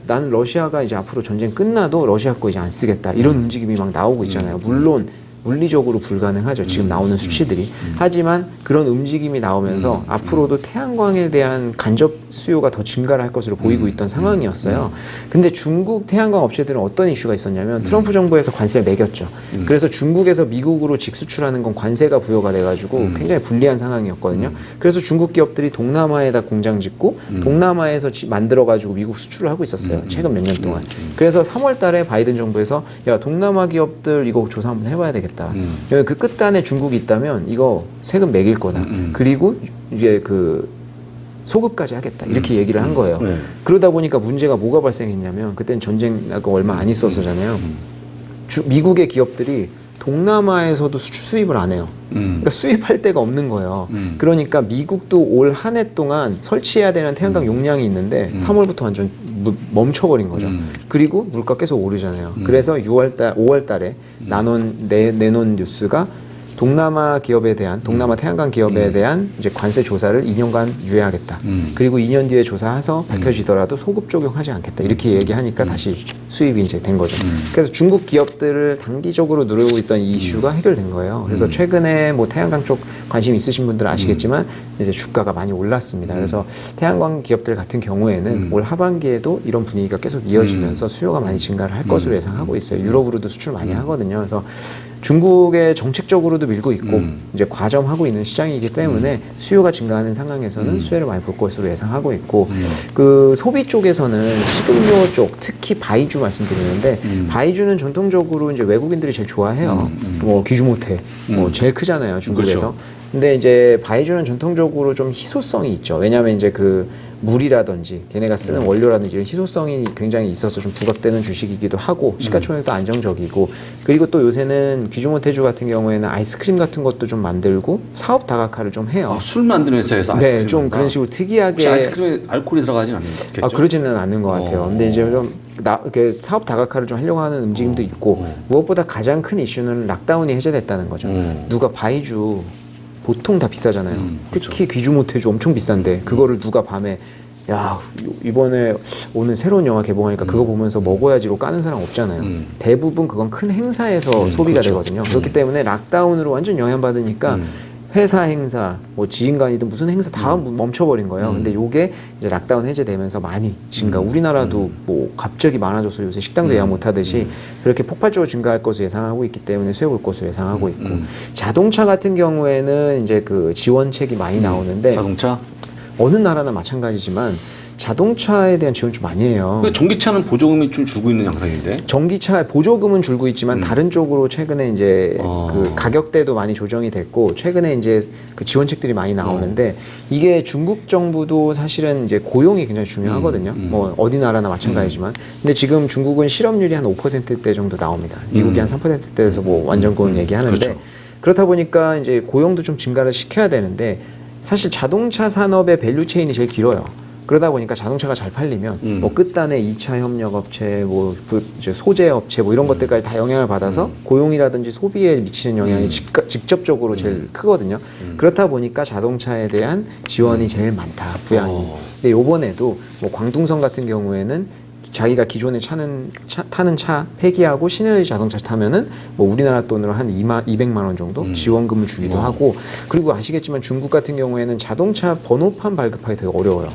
나는 러시아가 이제 앞으로 전쟁 끝나도 러시아 거 이제 안 쓰겠다 이런 움직임이 막 나오고 있잖아요. 물론 물리적으로 불가능하죠. 지금 나오는 수치들이. 하지만 그런 움직임이 나오면서 앞으로도 태양광에 대한 간접 수요가 더 증가를 할 것으로 보이고 있던 상황이었어요. 근데 중국 태양광 업체들은 어떤 이슈가 있었냐면 트럼프 정부에서 관세를 매겼죠. 그래서 중국에서 미국으로 직수출하는 건 관세가 부여가 돼가지고 굉장히 불리한 상황이었거든요. 그래서 중국 기업들이 동남아에다 공장 짓고 동남아에서 만들어가지고 미국 수출을 하고 있었어요. 최근 몇 년 동안. 그래서 3월 달에 바이든 정부에서 야 동남아 기업들 이거 조사 한번 해봐야 되겠다. 그 끝단에 중국이 있다면 이거 세금 매길 거다. 그리고 이제 그 소급까지 하겠다. 이렇게 얘기를 한 거예요. 그러다 보니까 문제가 뭐가 발생했냐면 그때는 전쟁 나고 얼마 안 있었잖아요. 미국의 기업들이 동남아에서도 수입을 안 해요. 그러니까 수입할 데가 없는 거예요. 그러니까 미국도 올 한 해 동안 설치해야 되는 태양광 용량이 있는데 3월부터 완전 멈춰버린 거죠. 그리고 물가 계속 오르잖아요. 그래서 5월 달에 내놓은 뉴스가 동남아 기업에 대한 동남아 태양광 기업에 대한 이제 관세 조사를 2년간 유예하겠다. 그리고 2년 뒤에 조사해서 밝혀지더라도 소급 적용하지 않겠다. 이렇게 얘기하니까 다시 수입이 이제 된 거죠. 그래서 중국 기업들을 단기적으로 누르고 있던 이 이슈가 해결된 거예요. 그래서 최근에 뭐 태양광 쪽 관심 있으신 분들은 아시겠지만 이제 주가가 많이 올랐습니다. 그래서 태양광 기업들 같은 경우에는 올 하반기에도 이런 분위기가 계속 이어지면서 수요가 많이 증가를 할 것으로 예상하고 있어요. 유럽으로도 수출 많이 하거든요. 그래서 중국의 정책적으로도 밀고 있고 이제 과점하고 있는 시장이기 때문에 수요가 증가하는 상황에서는 수혜를 많이 볼 것으로 예상하고 있고 그 소비 쪽에서는 식음료 쪽 특히 바이주 말씀드리는데 바이주는 전통적으로 이제 외국인들이 제일 좋아해요. 뭐 귀주모테 뭐 제일 크잖아요 중국에서. 그렇죠. 근데 이제 바이주는 전통적으로 좀 희소성이 있죠. 왜냐하면 이제 그 물이라든지 걔네가 쓰는 원료라든지 이런 희소성이 굉장히 있어서 좀 부각되는 주식이기도 하고 시가총액도 안정적이고 그리고 또 요새는 귀주모테주 같은 경우에는 아이스크림 같은 것도 좀 만들고 사업 다각화를 좀 해요. 술 만드는 회사에서 아이스크림 네, 좀 그런 식으로 특이하게 혹시 아이스크림에 알코올이 들어가진 않겠죠? 그러지는 않는 것 같아요. 근데 이제 좀 이렇게 사업 다각화를 좀 하려고 하는 움직임도 있고 무엇보다 가장 큰 이슈는 락다운이 해제됐다는 거죠. 누가 바이주 보통 다 비싸잖아요. 특히 귀주모테주 엄청 비싼데 그거를 누가 밤에 야 이번에 오늘 새로운 영화 개봉하니까 그거 보면서 먹어야지로 까는 사람 없잖아요. 대부분 그건 큰 행사에서 소비가 그렇죠. 되거든요. 그렇기 때문에 락다운으로 완전 영향받으니까 회사 행사, 뭐 지인간이든 무슨 행사 다 멈춰버린 거예요. 근데 요게 이제 락다운 해제되면서 많이 증가. 우리나라도 뭐 갑자기 많아져서 요새 식당도 예약 못 하듯이 그렇게 폭발적으로 증가할 것으로 예상하고 있기 때문에 수혜 볼 것으로 예상하고 있고 자동차 같은 경우에는 이제 그 지원책이 많이 나오는데 자동차? 어느 나라나 마찬가지지만 자동차에 대한 지원 좀 많이 해요. 그 전기차는 보조금이 좀 줄고 있는 양상인데. 전기차 보조금은 줄고 있지만 다른 쪽으로 최근에 이제 그 가격대도 많이 조정이 됐고 최근에 이제 그 지원책들이 많이 나오는데 이게 중국 정부도 사실은 이제 고용이 굉장히 중요하거든요. 뭐 어디 나라나 마찬가지지만 근데 지금 중국은 실업률이 한 5%대 정도 나옵니다. 미국이 한 3%대에서 뭐 완전 고용 얘기하는데 그렇죠. 그렇다 보니까 이제 고용도 좀 증가를 시켜야 되는데 사실 자동차 산업의 밸류 체인이 제일 길어요. 그러다 보니까 자동차가 잘 팔리면 뭐 끝단에 2차 협력 업체, 뭐 이제 소재 업체 뭐 이런 것들까지 다 영향을 받아서 고용이라든지 소비에 미치는 영향이 직접적으로 제일 크거든요. 그렇다 보니까 자동차에 대한 지원이 제일 많다, 부양이. 근데 요번에도 뭐 광둥성 같은 경우에는 자기가 기존에 타는 차 폐기하고 시너지 자동차 타면은 뭐 우리나라 돈으로 한 200만 원 정도 지원금을 주기도 하고 그리고 아시겠지만 중국 같은 경우에는 자동차 번호판 발급하기 되게 어려워요.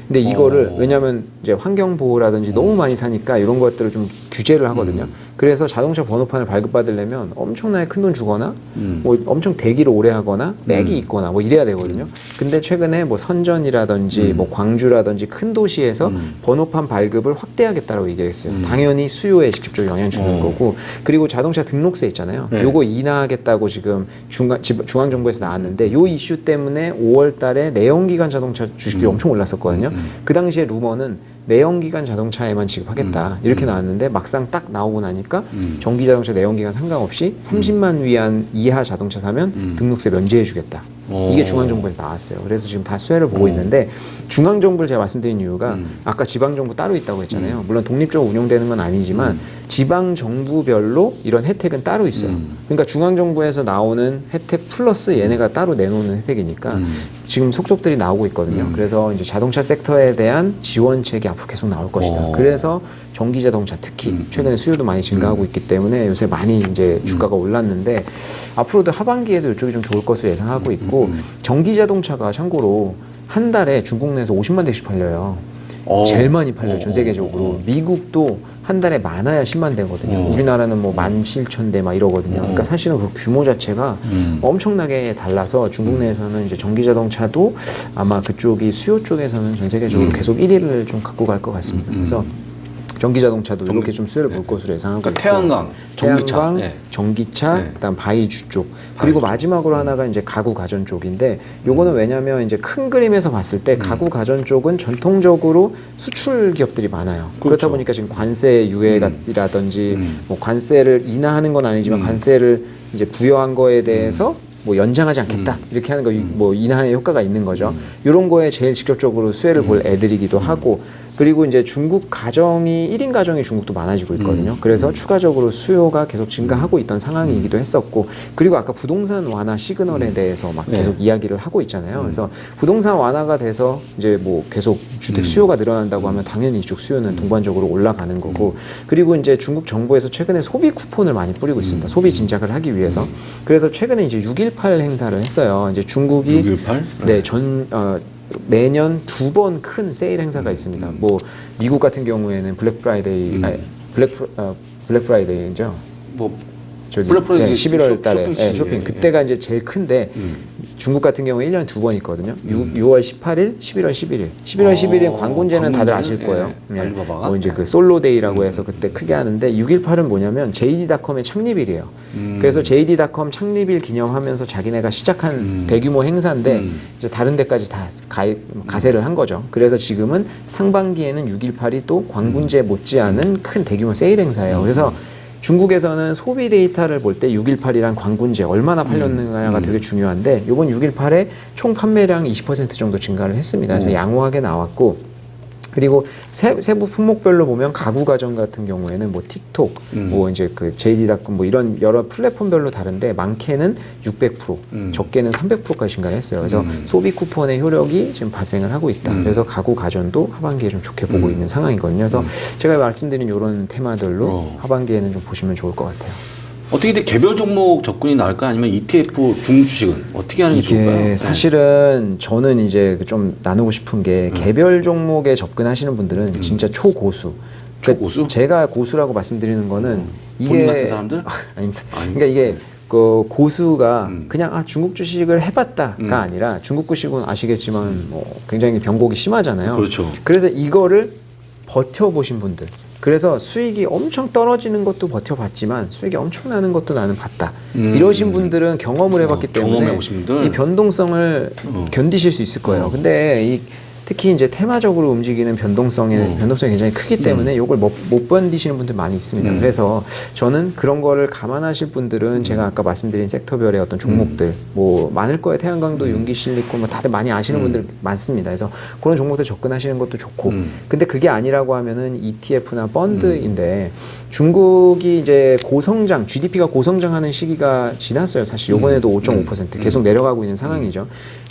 근데 이거를 왜냐하면 이제 환경 보호라든지 너무 많이 사니까 이런 것들을 좀 규제를 하거든요. 그래서 자동차 번호판을 발급받으려면 엄청나게 큰 돈 주거나 뭐 엄청 대기를 오래 하거나 맥이 있거나 뭐 이래야 되거든요. 근데 최근에 뭐 선전이라든지 뭐 광주라든지 큰 도시에서 번호판 발급을 확대하겠다고 얘기했어요. 당연히 수요에 직접적으로 영향 주는 거고 그리고 자동차 등록세 있잖아요. 네. 요거 인하하겠다고 지금 중앙정부에서 나왔는데 요 이슈 때문에 5월 달에 내연기관 자동차 주식들이 엄청 올랐었거든요. 그 당시에 루머는 내연기관 자동차에만 지급하겠다 이렇게 나왔는데 막상 딱 나오고 나니까 전기자동차 내연기관 상관없이 30만 위안 이하 자동차 사면 등록세 면제해주겠다. 이게 중앙정부에서 나왔어요. 그래서 지금 다 수혜를 보고 있는데 중앙정부를 제가 말씀드린 이유가 아까 지방정부 따로 있다고 했잖아요. 물론 독립적으로 운영되는 건 아니지만 지방정부별로 이런 혜택은 따로 있어요. 그러니까 중앙정부에서 나오는 혜택 플러스 얘네가 따로 내놓는 혜택이니까 지금 속속들이 나오고 있거든요. 그래서 이제 자동차 섹터에 대한 지원책이 앞으로 계속 나올 것이다. 그래서 전기자동차 특히 최근에 수요도 많이 증가하고 있기 때문에 요새 많이 이제 주가가 올랐는데 앞으로도 하반기에도 이쪽이 좀 좋을 것으로 예상하고 있고 전기자동차가 참고로 한 달에 중국 내에서 50만 대씩 팔려요. 제일 많이 팔려요, 전 세계적으로. 미국도 한 달에 많아야 10만 대거든요. 우리나라는 뭐 17,000대 막 이러거든요. 그러니까 사실은 그 규모 자체가 엄청나게 달라서 중국 내에서는 이제 전기자동차도 아마 그쪽이 수요 쪽에서는 전 세계적으로 계속 1위를 좀 갖고 갈 것 같습니다. 그래서 전기자동차도 이렇게 좀 수혜를 볼 것으로 예상하고 그러니까 있고 태양광, 전기차, 태양광, 네. 전기차, 네. 그다음 바이주 쪽 그리고 마지막으로 하나가 이제 가구 가전 쪽인데 요거는 왜냐하면 이제 큰 그림에서 봤을 때 가구 가전 쪽은 전통적으로 수출 기업들이 많아요. 그렇죠. 그렇다 보니까 지금 관세 유예라든지 뭐 관세를 인하하는 건 아니지만 관세를 이제 부여한 거에 대해서 뭐 연장하지 않겠다 이렇게 하는 거 뭐 인하의 효과가 있는 거죠. 이런 거에 제일 직접적으로 수혜를 볼 애들이기도 하고 그리고 이제 중국 가정이 1인 가정이 중국도 많아지고 있거든요. 그래서 추가적으로 수요가 계속 증가하고 있던 상황이기도 했었고 그리고 아까 부동산 완화 시그널에 대해서 막 계속 이야기를 하고 있잖아요. 그래서 부동산 완화가 돼서 이제 뭐 계속 주택 수요가 늘어난다고 하면 당연히 이쪽 수요는 동반적으로 올라가는 거고 그리고 이제 중국 정부에서 최근에 소비 쿠폰을 많이 뿌리고 있습니다. 소비 진작을 하기 위해서. 그래서 최근에 이제 6.18 행사를 했어요. 이제 중국이 6.18? 네, 매년 2번 큰 세일 행사가 있습니다. 뭐 미국 같은 경우에는 블랙 프라이데이, 블랙 프라이데이죠. 뭐 저기 블랙 프라이데이 11월 달에 쇼핑 쇼핑 그때가 이제 제일 큰데 중국 같은 경우에 1년에 2번 있거든요. 6월 18일, 11월 11일. 11월 11일 광군제는 다들 아실 거예요. 예, 알리바바가. 뭐 이제 그 솔로데이라고 해서 그때 크게 하는데 6.18은 뭐냐면 JD.com의 창립일이에요. 그래서 JD.com 창립일 기념하면서 자기네가 시작한 대규모 행사인데 이제 다른 데까지 다 가세를 한 거죠. 그래서 지금은 상반기에는 6.18이 또 광군제 못지않은 큰 대규모 세일 행사예요. 그래서 중국에서는 소비 데이터를 볼 때 6.18이랑 광군제 얼마나 팔렸느냐가 되게 중요한데 이번 6.18에 총 판매량 20% 정도 증가를 했습니다. 그래서 양호하게 나왔고 그리고 세부 품목별로 보면 가구 가전 같은 경우에는 뭐 틱톡, 뭐 이제 그 JD.com 뭐 이런 여러 플랫폼별로 다른데 많게는 600%, 적게는 300%까지 증가를 했어요. 그래서 소비 쿠폰의 효력이 지금 발생을 하고 있다. 그래서 가구 가전도 하반기에 좀 좋게 보고 있는 상황이거든요. 그래서 제가 말씀드린 이런 테마들로 하반기에는 좀 보시면 좋을 것 같아요. 어떻게 근데 개별 종목 접근이 나을까 아니면 ETF 중주식은 어떻게 하는 게 좋을까요? 이게 사실은 저는 이제 좀 나누고 싶은 게 개별 종목에 접근하시는 분들은 진짜 초고수. 초고수? 제가 고수라고 말씀드리는 거는 이게 본인 같은 사람들? 아닙니다. 아니. 그러니까 이게 그 고수가 그냥 중국 주식을 해봤다가 아니라 중국 주식은 아시겠지만 뭐 굉장히 변곡이 심하잖아요. 그렇죠. 그래서 이거를 버텨보신 분들, 그래서 수익이 엄청 떨어지는 것도 버텨봤지만 수익이 엄청 나는 것도 나는 봤다. 이러신 분들은 경험을 해봤기 때문에 경험해보신 분들? 이 변동성을 견디실 수 있을 거예요. 근데 특히 이제 테마적으로 움직이는 변동성이 굉장히 크기 때문에 이걸 못 견디시는 분들 많이 있습니다. 그래서 저는 그런 거를 감안하실 분들은 제가 아까 말씀드린 섹터별의 어떤 종목들 뭐 많을 거예요. 태양광도, 윤기실리콘 뭐 다들 많이 아시는 분들 많습니다. 그래서 그런 종목들 접근하시는 것도 좋고. 근데 그게 아니라고 하면은 ETF나 펀드인데 중국이 이제 고성장, GDP가 고성장하는 시기가 지났어요. 사실 요번에도 5.5% 계속 내려가고 있는 상황이죠.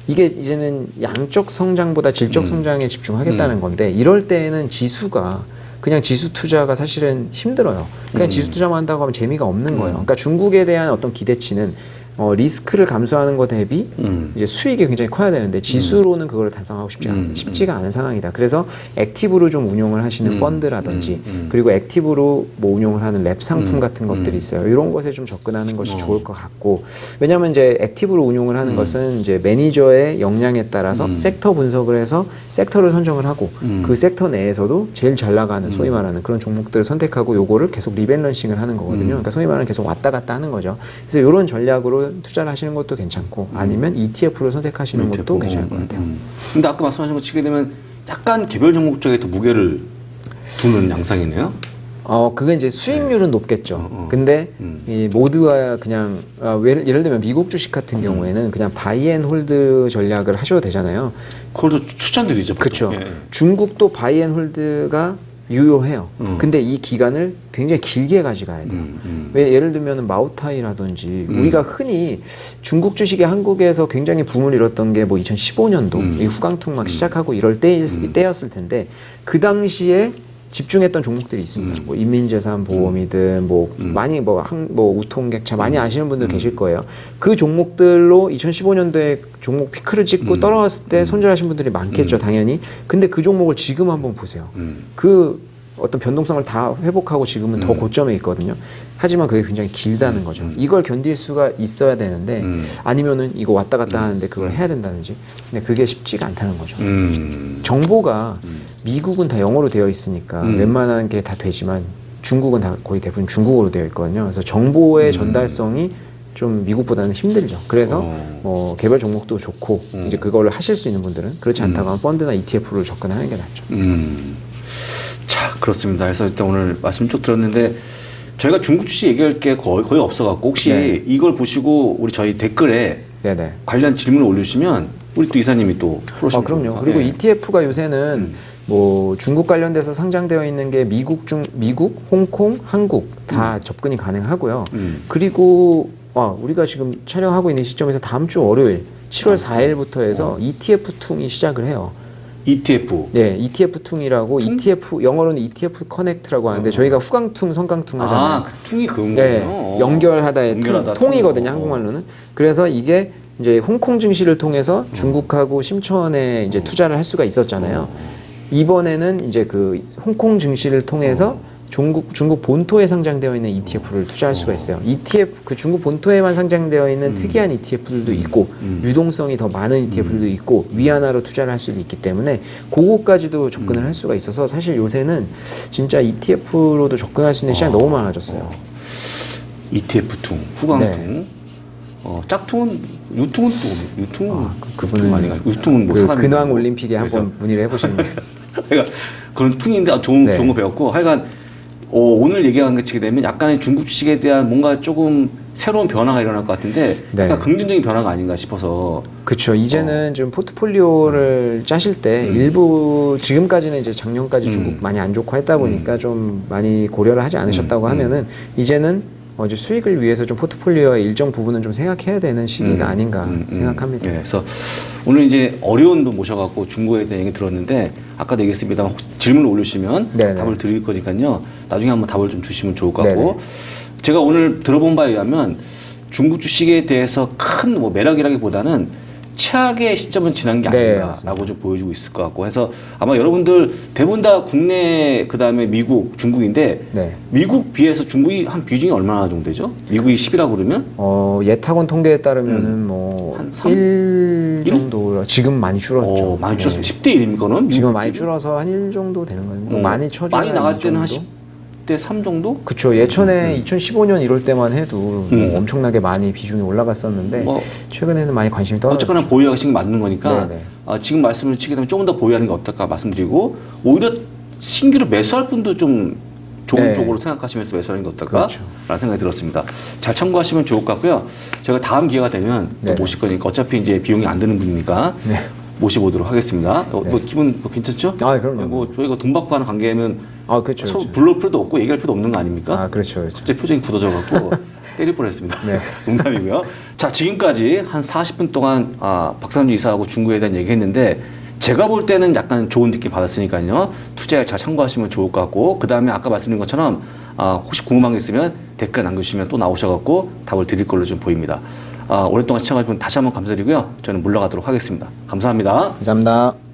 이게 이제는 양적 성장보다 질적 성장에 집중하겠다는 건데 이럴 때에는 지수가 그냥 지수 투자가 사실은 힘들어요. 그냥 지수 투자만 한다고 하면 재미가 없는 거예요. 그러니까 중국에 대한 어떤 기대치는 리스크를 감수하는 것 대비 이제 수익이 굉장히 커야 되는데 지수로는 그걸 달성하고 쉽지가 않은 상황이다. 그래서 액티브로 좀 운용을 하시는 펀드라든지 그리고 액티브로 뭐 운용을 하는 랩 상품 같은 것들이 있어요. 이런 것에 좀 접근하는 것이 좋을 것 같고, 왜냐하면 이제 액티브로 운용을 하는 것은 이제 매니저의 역량에 따라서 섹터 분석을 해서 섹터를 선정을 하고 그 섹터 내에서도 제일 잘 나가는 소위 말하는 그런 종목들을 선택하고 요거를 계속 리밸런싱을 하는 거거든요. 그러니까 소위 말하는 계속 왔다 갔다 하는 거죠. 그래서 이런 전략으로 투자를 하시는 것도 괜찮고 아니면 ETF로 선택하시는 것도 괜찮을 것 같아요. 근데 아까 말씀하신 거 치게 되면 약간 개별 종목 쪽에 더 무게를 두는 양상이네요. 그게 이제 수익률은 높겠죠. 근데 이 모두가 그냥 예를 들면 미국 주식 같은 경우에는 그냥 바이앤홀드 전략을 하셔도 되잖아요. 그걸도 추천드리죠. 그렇죠. 예. 중국도 바이앤홀드가 유효해요. 근데 이 기간을 굉장히 길게 가져가야 돼요. 왜 예를 들면 마오타이라든지 우리가 흔히 중국 주식이 한국에서 굉장히 붐을 일었던 게 뭐 2015년도 이 후강통 막 시작하고 이럴 때였을 텐데 그 당시에 집중했던 종목들이 있습니다. 뭐 인민재산 보험이든 뭐 많이 뭐 우통객차 많이 아시는 분들 계실 거예요. 그 종목들로 2015년도에 종목 피크를 찍고 떨어졌을 때 손절하신 분들이 많겠죠, 당연히. 근데 그 종목을 지금 한번 보세요. 그 어떤 변동성을 다 회복하고 지금은 더 고점에 있거든요. 하지만 그게 굉장히 길다는 거죠. 이걸 견딜 수가 있어야 되는데 아니면은 이거 왔다 갔다 하는데 그걸 해야 된다든지. 근데 그게 쉽지가 않다는 거죠. 정보가 미국은 다 영어로 되어 있으니까 웬만한 게 다 되지만 중국은 다 거의 대부분 중국어로 되어 있거든요. 그래서 정보의 전달성이 좀 미국보다는 힘들죠. 그래서 개별 종목도 좋고 이제 그걸 하실 수 있는 분들은 그렇지 않다고 하면 펀드나 ETF로 접근하는 게 낫죠. 자, 그렇습니다. 그래서 일단 오늘 말씀 쭉 들었는데 저희가 중국 주식 얘기할 게 거의 없어갖고 혹시 이걸 보시고 우리 저희 댓글에 관련 질문을 올려주시면 우리 또 이사님이 또 풀어주시면 그럼요. 그리고 ETF가 요새는 뭐 중국 관련돼서 상장되어 있는 게 미국, 홍콩, 한국 다 접근이 가능하고요. 그리고 우리가 지금 촬영하고 있는 시점에서 다음 주 월요일 7월 4일부터 해서 ETF 퉁이 시작을 해요. ETF. 네, ETF 퉁이라고 ETF 영어로는 ETF 커넥트라고 하는데 저희가 후강퉁, 성강퉁 하잖아요. 그 퉁이 그런 네, 거군요. 연결하다의 통이거든요, 한국말로는. 그래서 이게 이제 홍콩 증시를 통해서 중국하고 심천에 이제 투자를 할 수가 있었잖아요. 이번에는 이제 그 홍콩 증시를 통해서 중국 본토에 상장되어 있는 ETF를 투자할 수가 있어요. ETF 그 중국 본토에만 상장되어 있는 특이한 ETF들도 있고 유동성이 더 많은 ETF들도 있고 위안화로 투자를 할 수도 있기 때문에 그거까지도 접근을 할 수가 있어서 사실 요새는 진짜 ETF로도 접근할 수 있는 시장이 너무 많아졌어요. ETF 퉁, 후강퉁. 짝퉁은 유퉁은 또 유퉁은 그분은 많이 가요. 유퉁은 뭐 사람이 근황 올림픽에 한번 문의를 해보시는 거예요. 그러니까 그런 퉁인데 좋은 거 배웠고 하여간 오늘 얘기한 것 치게 되면 약간의 중국 주식에 대한 뭔가 조금 새로운 변화가 일어날 것 같은데 약간 긍정적인 변화가 아닌가 싶어서. 그렇죠. 이제는 좀 포트폴리오를 짜실 때 일부 지금까지는 이제 작년까지 중국 많이 안 좋고 했다 보니까 좀 많이 고려를 하지 않으셨다고 하면은 이제는 이제 수익을 위해서 좀 포트폴리오의 일정 부분은 좀 생각해야 되는 시기가 아닌가 생각합니다. 그래서 오늘 이제 어려운 분 모셔갖고 중국에 대한 얘기 들었는데 아까도 얘기했습니다. 질문을 올리시면 답을 드릴 거니까요. 나중에 한번 답을 좀 주시면 좋을 것 같고 제가 오늘 들어본 바에 의하면 중국 주식에 대해서 큰 뭐 매력이라기보다는 최악의 시점은 지난 게 네, 아닌가라고 좀 보여주고 있을 것 같고 해서 아마 여러분들 대부분 다 국내 그다음에 미국, 중국인데 네. 미국 비해서 중국이 한 비중이 얼마나 정도 되죠? 미국이 10이라고 그러면 예탁원 통계에 따르면은 뭐 한 3? 1 정도 지금 많이 줄었죠. 많이 줄었습니다. 네. 10대 1입니까? 그럼? 지금 미국 많이 비중이? 줄어서 한 1 정도 되는 거예요. 뭐 많이 쳐주면 많이 나갈 때는 한 정도? 10대 3 정도? 그쵸. 예전에 2015년 이럴 때만 해도 뭐 엄청나게 많이 비중이 올라갔었는데 뭐 최근에는 많이 관심이 떨어졌죠. 어쨌거나 보유하시는 게 맞는 거니까 네네. 지금 말씀을 치게 되면 조금 더 보유하는 게 어떨까 말씀드리고 오히려 신규로 매수할 분도 좀 좋은 네. 쪽으로 생각하시면서 매수하는 게 어떨까? 그렇죠. 라는 생각이 들었습니다. 잘 참고하시면 좋을 것 같고요. 제가 다음 기회가 되면 또 네네. 모실 거니까 어차피 이제 비용이 안 드는 분이니까 네. 모셔보도록 하겠습니다. 네. 뭐 기분 뭐 괜찮죠? 아, 그럼요. 뭐 저희가 돈 받고 하는 관계면 아, 그렇죠. 서로 그렇죠. 불러올 필요도 없고 얘기할 필요도 없는 거 아닙니까? 아, 그렇죠. 그렇죠. 갑자기 표정이 굳어져갖고 때릴 뻔했습니다. 네. 농담이고요. 자, 지금까지 한 40분 동안 박상준 이사하고 중국에 대한 얘기했는데 제가 볼 때는 약간 좋은 느낌 받았으니까요. 투자에 잘 참고하시면 좋을 것 같고 그 다음에 아까 말씀드린 것처럼 혹시 궁금한 게 있으면 댓글 남겨주시면 또 나오셔갖고 답을 드릴 걸로 좀 보입니다. 오랫동안 시청해주신 다시 한번 감사드리고요. 저는 물러가도록 하겠습니다. 감사합니다. 감사합니다.